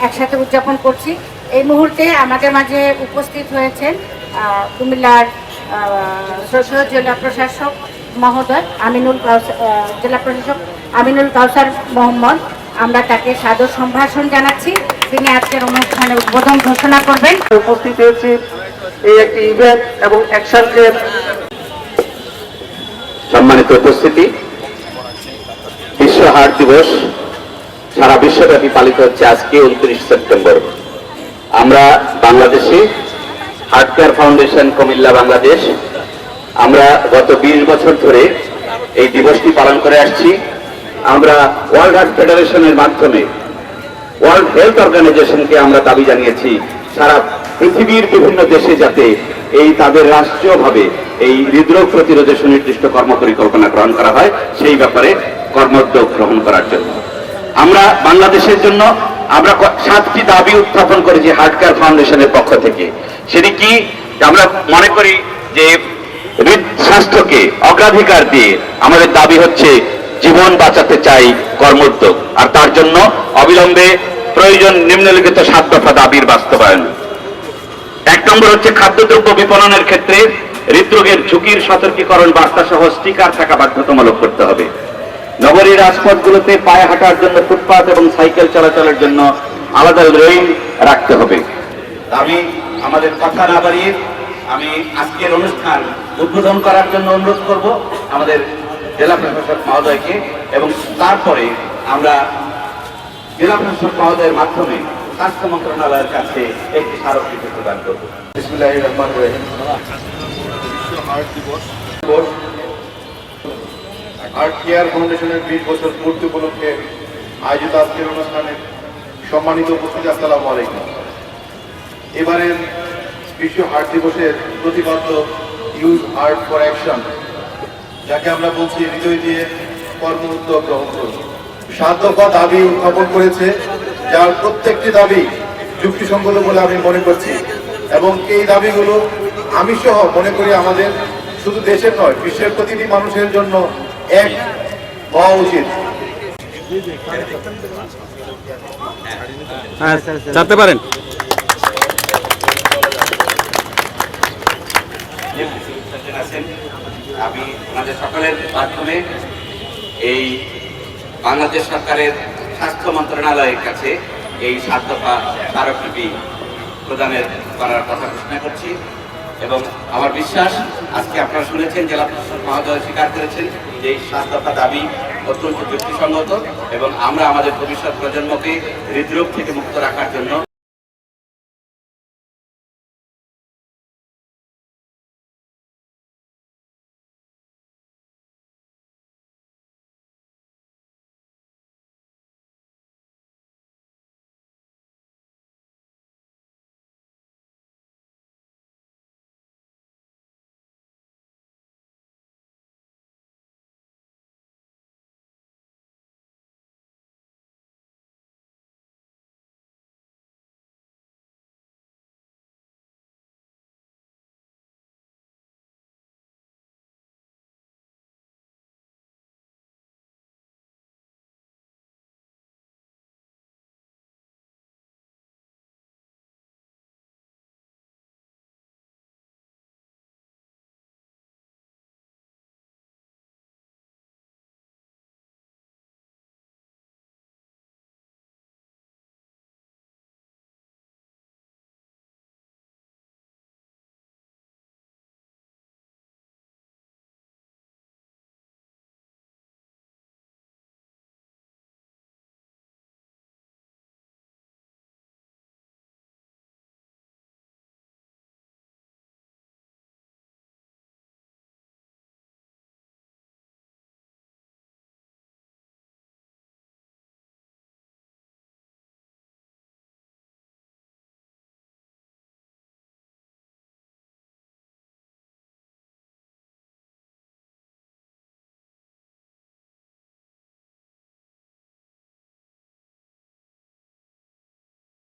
একসাথে উদযাপন করছি। এই মুহূর্তে আমাদের মাঝে উপস্থিত হয়েছেন কুমিল্লার শ্রদ্ধেয় জেলা প্রশাসক মহোদয় জেলা প্রশাসক আমিনুল কাউসার মোহাম্মদ। আমরা তাকে সাদর সম্ভাষণ জানাচ্ছি। তিনি আজকের অনুষ্ঠানে উদ্বোধন ঘোষণা করবেন। উপস্থিত হয়েছি এই একটি ইভেন্ট এবং অ্যাকশনের সম্মানিত উপস্থিতি, বিশ্ব হার্ট দিবস সারা বিশ্বব্যাপী পালিত হচ্ছে আজকে 29 সেপ্টেম্বর। আমরা বাংলাদেশে heart care foundation Comilla Bangladesh আমরা গত 20 বছর ধরে এই দিবসটি পালন করে আসছি। আমরা ওয়ার্ল্ড হার্ট ফেডারেশনের মাধ্যমে ওয়ার্ল্ড হেলথ অর্গানাইজেশনকে আমরা দাবি জানিয়েছি সারা পৃথিবীর বিভিন্ন দেশে যাতে এই তাদের রাষ্ট্রীয়ভাবে এই হৃদরোগ প্রতিরোধে সুনির্দিষ্ট কর্মপরিকল্পনা গ্রহণ করা হয়, সেই ব্যাপারে কর্মোদ্যোগ গ্রহণ করার জন্য আমরা বাংলাদেশের জন্য আমরা 7টি দাবি উত্থাপন করেছি হার্ট কেয়ার ফাউন্ডেশনের পক্ষ থেকে। সেটি কি? আমরা মনে করি যে স্বাস্থ্যকে অগ্রাধিকার দিয়ে আমাদের দাবি হচ্ছে জীবন বাঁচাতে চাই কর্মোদ্যোগ, আর তার জন্য অবিলম্বে প্রয়োজন নিম্নলিখিত 7 দফা দাবির বাস্তবায়ন। 1 নম্বর হচ্ছে খাদ্যদ্রব্য বিপণনের ক্ষেত্রে হৃদরোগের ঝুঁকির সতর্কীকরণ বার্তা সহ স্টিকার থাকা বাধ্যতামূলক করতে হবে। নগরীর রাজপথগুলোতে পায়ে হাঁটার জন্য ফুটপাত এবং সাইকেল চলাচলের জন্য আলাদা লেন রাখতে হবে। আমি আমাদের কথা না বাড়িয়ে আমি আজকের অনুষ্ঠান উদ্বোধন করার জন্য অনুরোধ করব আমাদের জেলা প্রশাসক মহোদয়কে, এবং তারপরে আমরা জেলা প্রশাসক মহোদয়ের মাধ্যমে স্বাস্থ্য মন্ত্রণালয়ের কাছে একটি স্মারকলিপি প্রদান করব। বিসমিল্লাহির রহমানির রহিম। হার্ট দিবস হার্ট কেয়ার ফাউন্ডেশনের 20 বছর পূর্তি উপলক্ষে আয়োজিত আজকের অনুষ্ঠানে সম্মানিত উপস্থিতি, আসসালামু আলাইকুম। এবারের বিশ্ব হার্ট দিবসের প্রতিপাদ্য ইউজ হার্ট ফর অ্যাকশন, যাকে আমরা বলছি হৃদয় দিয়ে কর্ম উদ্যোগ গ্রহণ করুন। 7 দফা দাবি উত্থাপন করেছে, যার প্রত্যেকটি দাবি যুক্তিসঙ্গত বলে আমি মনে করছি, এবং এই দাবিগুলো আমি সহ মনে করি আমাদের শুধু দেশের নয়, বিশ্বের প্রতিটি মানুষের জন্য এক হওয়া উচিত। চাপতে পারেন। আমি আমাদের সকলের মাধ্যমে এই বাংলাদেশ সরকারের স্বাস্থ্য মন্ত্রণালয়ের কাছে এই 7 দফা স্মারকলিপি প্রদানের করার কথা ঘোষণা করছি, এবং আমার বিশ্বাস আজকে আপনারা শুনেছেন জেলা প্রশাসক মহোদয় স্বীকার করেছেন যে এই 7 দফা দাবি অত্যন্ত যুক্তিসঙ্গত, এবং আমরা আমাদের ভবিষ্যৎ প্রজন্মকে হৃদরোগ থেকে মুক্ত রাখার জন্য